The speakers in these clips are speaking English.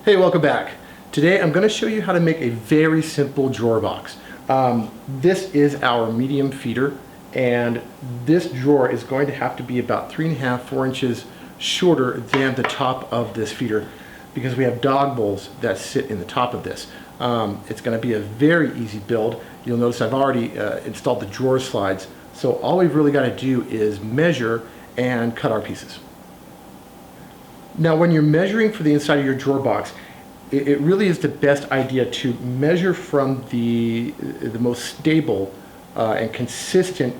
Hey, welcome back. Today I'm going to show you how to make a very simple drawer box. This is our medium feeder, and this drawer is going to have to be about 3.5 to 4 inches shorter than the top of this feeder because we have dog bowls that sit in the top of this. It's going to be a very easy build. You'll notice I've already installed the drawer slides, so all we've really got to do is measure and cut our pieces. Now, when you're measuring for the inside of your drawer box, it really is the best idea to measure from the most stable and consistent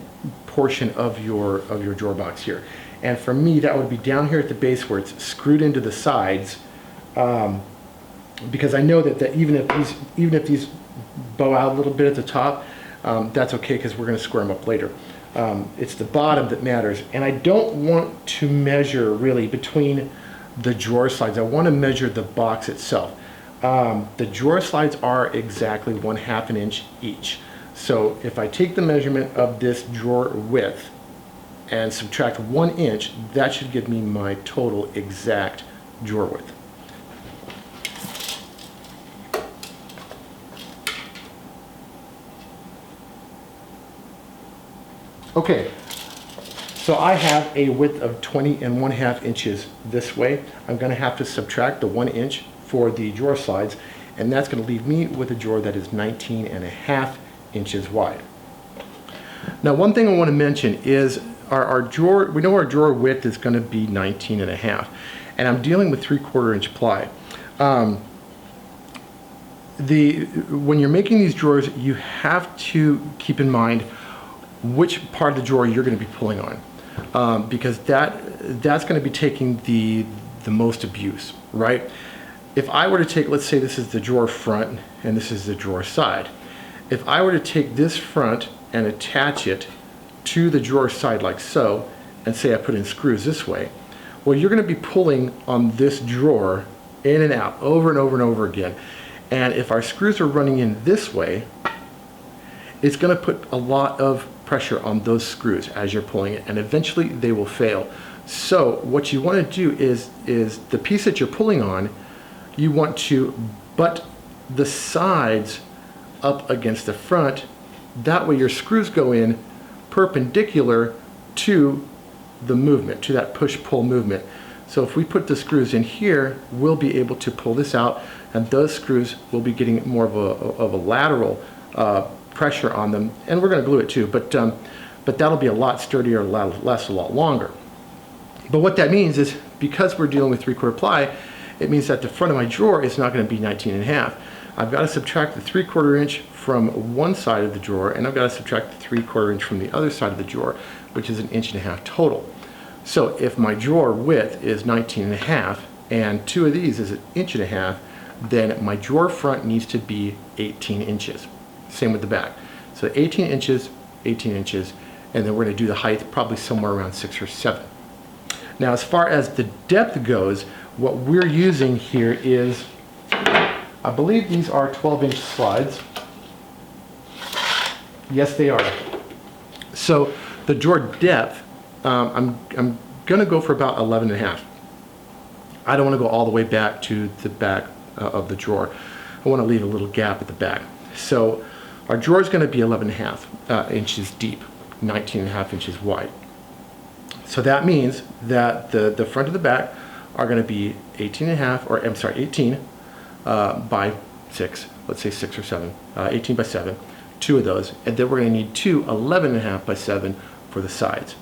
portion of your drawer box here. And for me, that would be down here at the base where it's screwed into the sides, because I know that even if these bow out a little bit at the top, that's okay because we're going to square them up later. It's the bottom that matters, and I don't want to measure really between the drawer slides. I want to measure the box itself. The drawer slides are exactly 1/2 inch each. So if I take the measurement of this drawer width and subtract 1 inch, that should give me my total exact drawer width. Okay. So I have a width of 20 1/2 inches this way. I'm going to have to subtract the 1 inch for the drawer slides, and that's going to leave me with a drawer that is 19.5 inches wide. Now, one thing I want to mention is our drawer, we know our drawer width is going to be 19.5, and I'm dealing with 3/4 inch ply. When you're making these drawers, you have to keep in mind which part of the drawer you're going to be pulling on. Because that's going to be taking the most abuse, right? If I were to take, let's say this is the drawer front and this is the drawer side. If I were to take this front and attach it to the drawer side like so, and say I put in screws this way, well, you're going to be pulling on this drawer in and out over and over and over again. And if our screws are running in this way, it's going to put a lot of pressure on those screws as you're pulling it, and eventually they will fail. So what you want to do is the piece that you're pulling on, you want to butt the sides up against the front. That way your screws go in perpendicular to the movement, to that push-pull movement. So if we put the screws in here, we'll be able to pull this out, and those screws will be getting more of a lateral pressure on them, and we're going to glue it too, but that'll be a lot sturdier, last a lot longer. But what that means is, because we're dealing with 3/4 ply, it means that the front of my drawer is not going to be 19.5. I've got to subtract the 3/4 inch from one side of the drawer, and I've got to subtract the 3/4 inch from the other side of the drawer, which is 1.5 inches total. So if my drawer width is 19.5 and two of these is 1.5 inches, then my drawer front needs to be 18 inches. Same with the back. So 18 inches, 18 inches, and then we're going to do the height probably somewhere around 6 or 7. Now, as far as the depth goes, what we're using here is, I believe these are 12-inch slides. Yes, they are. So the drawer depth, I'm going to go for about 11.5. I don't want to go all the way back to the back of the drawer. I want to leave a little gap at the back. So our drawer is going to be 11.5 inches deep, 19.5 inches wide. So that means that the front and the back are going to be 18.5, or I'm sorry, 18 by 6, let's say 6 or 7, 18 by 7, two of those, and then we're going to need two 11.5 by 7 for the sides.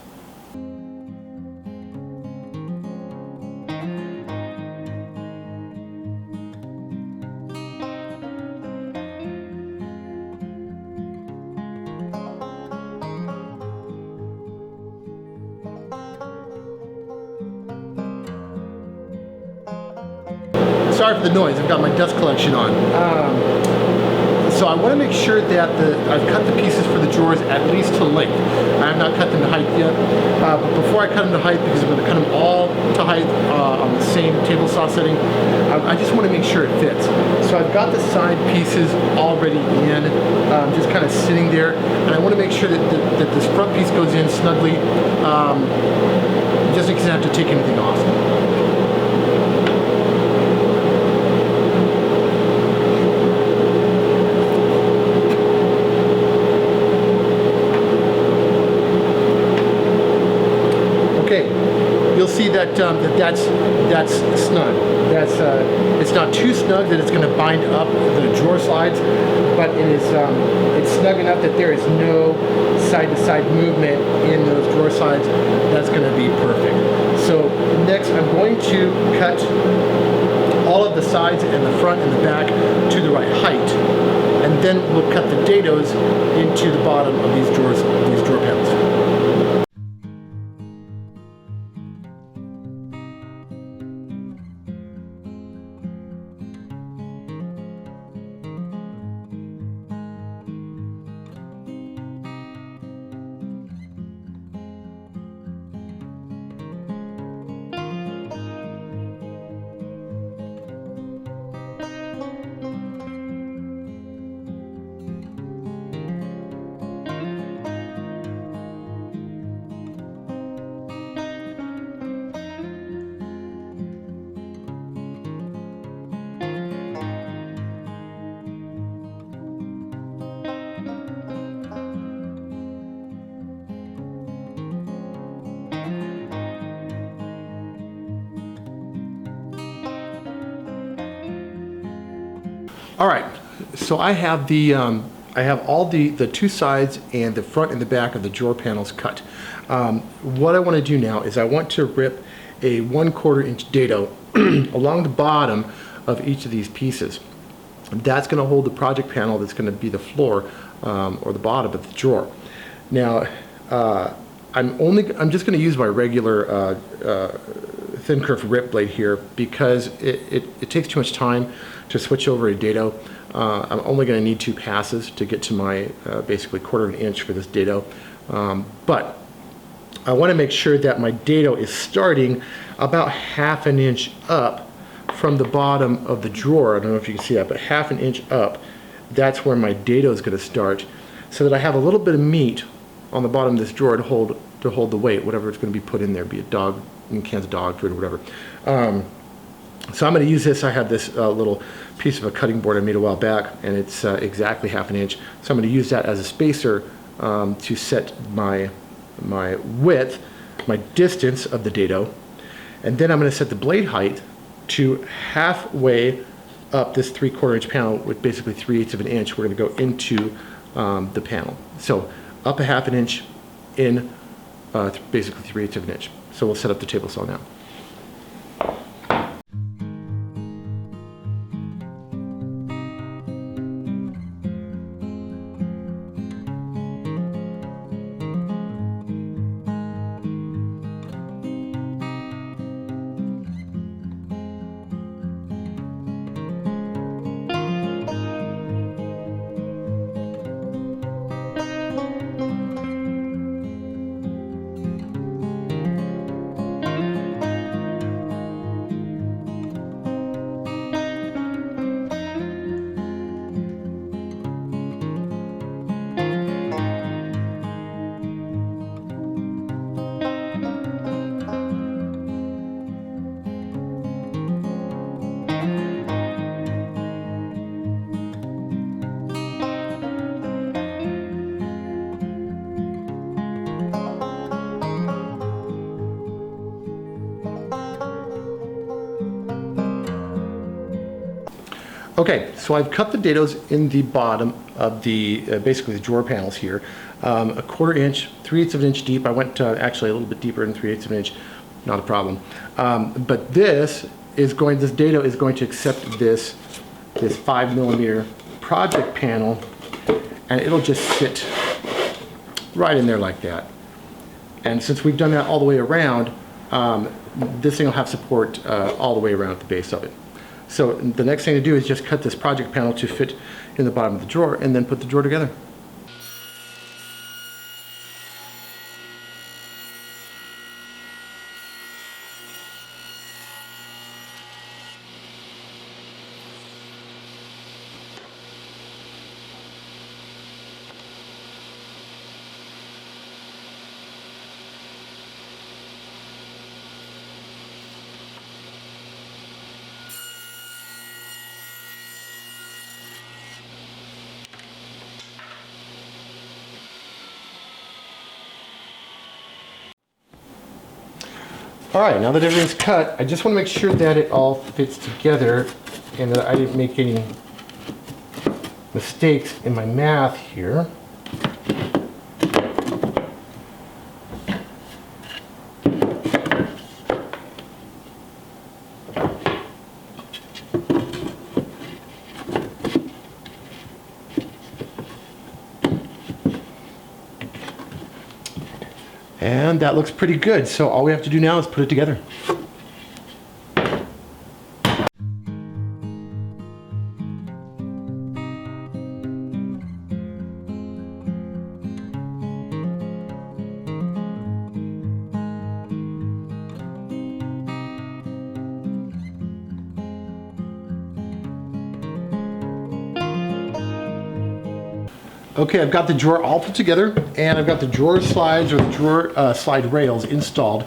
Sorry for the noise, I've got my dust collection on. So I want to make sure that I've cut the pieces for the drawers at least to length. I have not cut them to height yet, but before I cut them to height, because I'm going to cut them all to height on the same table saw setting, I just want to make sure it fits. So I've got the side pieces already in, just kind of sitting there, and I want to make sure that this front piece goes in snugly, just in case I have to take anything off. see that, that's snug. It's not too snug that it's going to bind up the drawer slides, but it's snug enough that there is no side-to-side movement in those drawer slides. That's going to be perfect. So next, I'm going to cut all of the sides and the front and the back to the right height, and then we'll cut the dados into the bottom of these drawer panels. All right, so I have all the two sides and the front and the back of the drawer panels cut. What I want to do now is I want to rip a 1/4 inch dado along the bottom of each of these pieces. That's going to hold the project panel that's going to be the floor or the bottom of the drawer. Now, I'm just going to use my regular thin curved rip blade here because it takes too much time to switch over a dado. I'm only going to need 2 passes to get to my basically 1/4 inch for this dado. But I want to make sure that my dado is starting about 1/2 inch up from the bottom of the drawer. I don't know if you can see that, but 1/2 inch up, that's where my dado is going to start, so that I have a little bit of meat on the bottom of this drawer to hold the weight, whatever it's going to be put in there, be it cans of dog food or whatever. So I'm going to use this. I have this little piece of a cutting board I made a while back, and it's exactly 1/2 inch. So I'm going to use that as a spacer to set my width, my distance of the dado, and then I'm going to set the blade height to halfway up this 3/4 inch panel with basically 3/8 of an inch. We're going to go into the panel. So up a 1/2 inch, in basically 3/8 of an inch. So we'll set up the table saw now. Okay, so I've cut the dados in the bottom of the, basically the drawer panels here, a 1/4 inch, 3/8 of an inch deep. I went actually a little bit deeper than 3/8 of an inch, not a problem. But this dado is going to accept this 5mm project panel, and it'll just sit right in there like that. And since we've done that all the way around, this thing will have support all the way around at the base of it. So the next thing to do is just cut this project panel to fit in the bottom of the drawer and then put the drawer together. All right, now that everything's cut, I just want to make sure that it all fits together and that I didn't make any mistakes in my math here. And that looks pretty good. So all we have to do now is put it together. Okay, I've got the drawer all put together, and I've got the drawer slides or the drawer slide rails installed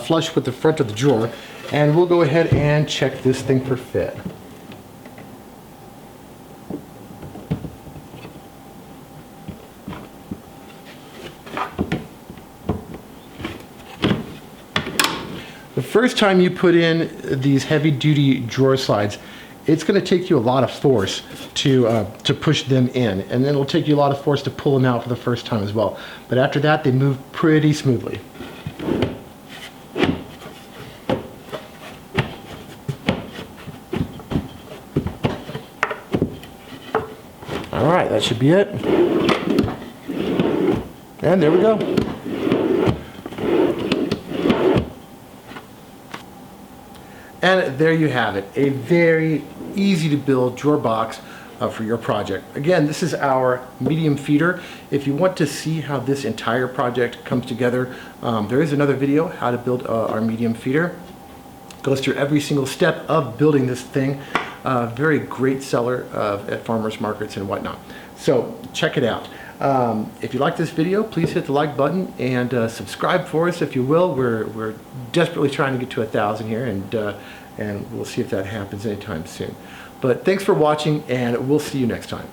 flush with the front of the drawer, and we'll go ahead and check this thing for fit. The first time you put in these heavy-duty drawer slides, it's going to take you a lot of force to push them in, and then it'll take you a lot of force to pull them out for the first time as well. But after that, they move pretty smoothly. All right, that should be it. And there we go. And there you have it, a very easy to build drawer box for your project. Again, this is our medium feeder. If you want to see how this entire project comes together, there is another video, how to build our medium feeder. Goes through every single step of building this thing. Very great seller at farmers markets and whatnot. So check it out. If you like this video, please hit the like button and subscribe for us if you will. We're desperately trying to get to 1,000 here, and we'll see if that happens anytime soon. But thanks for watching, and we'll see you next time.